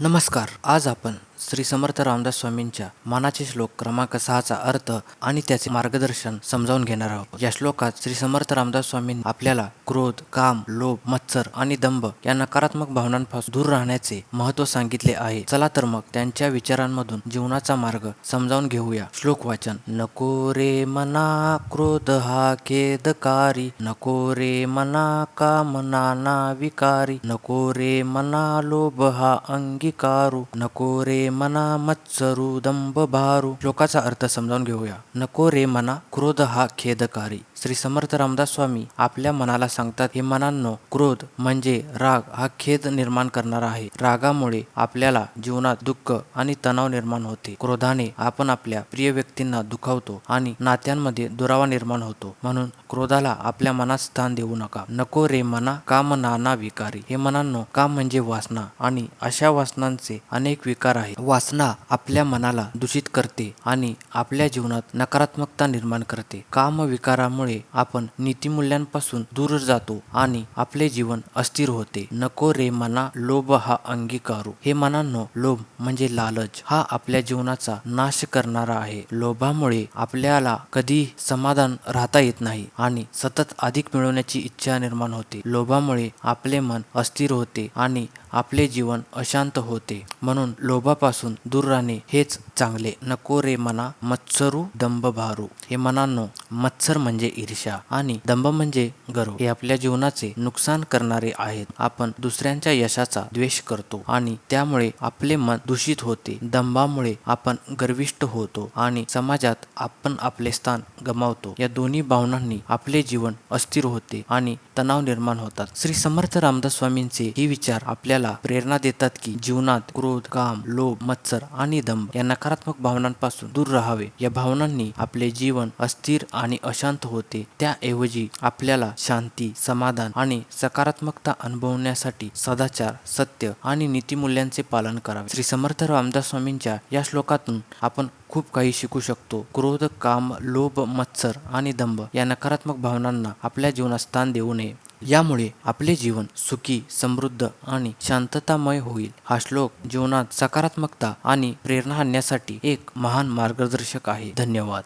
नमस्कार. आज आपण श्री समर्थ रामदास स्वामींच्या मनाचे श्लोक क्रमांक 6चा अर्थ आणि त्याचे मार्गदर्शन समजावून घेणार आहोत. या श्लोकात श्री समर्थ रामदास स्वामींनी आपल्याला क्रोध, काम, लोभ, मत्सर आणि दंभ या नकारात्मक भावनांपासून दूर राहण्याचे महत्त्व सांगितले आहे. चला तर मग त्यांच्या विचारांमधून जीवनाचा मार्ग समजावून घेऊया. श्लोक वाचन. नको रे मना क्रोध हा खेदकारी, नको रे मना काम नाना विकारी, नको रे मना लोभ हा अंगीकारू, नको रे मना मत्सरू दंभ भारू. श्लोकाचा अर्थ समजावून घेऊया. नको रे मना क्रोध हा खेदकारी. श्री समर्थ रामदास स्वामी आपल्या मनाला सांगतात, हे मनांनो, क्रोध म्हणजे राग हा खेद निर्माण करणारा आहे. रागामुळे आपल्याला जीवनात दुःख आणि तणाव निर्माण होते. क्रोधाने आपण आपल्या प्रिय व्यक्तींना दुखावतो आणि नात्यांमध्ये दुरावा निर्माण होतो. म्हणून क्रोधाला आपल्या मनात स्थान देऊ नका. नको रे मना काम नाना विकारी. हे मनांनो, काम म्हणजे वासना आणि अशा वासनांचे अनेक विकार आहेत. वासना आपल्या मनाला दूषित करते आणि आपल्या जीवनात नकारात्मकता निर्माण करते. काम विकारामुळे आपण नीतिमूल्यांपासून दूर जातो आणि आपले जीवन अस्थिर होते. नको रे मना लोभ हा अंगीकारू. हे मनांनो, लोभ म्हणजे लालच हा आपल्या जीवनाचा नाश करणारा आहे. लोभामुळे आपल्याला कधी समाधान राहता येत नाही आणि सतत अधिक मिळवण्याची इच्छा निर्माण होते. लोभामुळे आपले मन अस्थिर होते आणि आपले जीवन अशांत होते. म्हणून लोभापासून दूर राहणे हेच चांगले. नको रे मना मत्सरू दंभ भारू. हे मनांनो, मत्सर म्हणजे ईर्ष्या आणि दंभ म्हणजे गर्व. हे आपल्या जीवनाचे नुकसान करणारे आहेत. आपण दुसऱ्यांच्या यशाचा द्वेष करतो आणि त्यामुळे आपले मन दूषित होते. दंभामुळे आपण गर्विष्ठ होतो आणि समाजात आपण आपले स्थान गमावतो. या दोन्ही भावनांनी आपले जीवन अस्थिर होते आणि तणाव निर्माण होतात. श्री समर्थ रामदास स्वामींचे हे विचार आपल्याला प्रेरणा देतात की जीवनात क्रोध, काम, लोभ, मत्सर आणि दंभ या नकारात्मक भावनांपासून दूर राहावे. या भावनांनी आपले जीवन अस्थिर आणि अशांत होते. त्याऐवजी आपल्याला शांती, समाधान आणि सकारात्मकता अनुभवण्यासाठी सदाचार, सत्य आणि नीतिमूल्यांचे पालन करावे. श्री समर्थ रामदास स्वामींच्या या श्लोकातून आपण खूप काही शिकू शकतो. क्रोध, काम, लोभ, मत्सर आणि दंभ या नकारात्मक भावनांना आपल्या जीवनात स्थान देऊ नये. यामुळे आपले जीवन सुखी, समृद्ध आणि शांततामय होईल. हा श्लोक जीवनात सकारात्मकता आणि प्रेरणा आणण्यासाठी एक महान मार्गदर्शक आहे. धन्यवाद.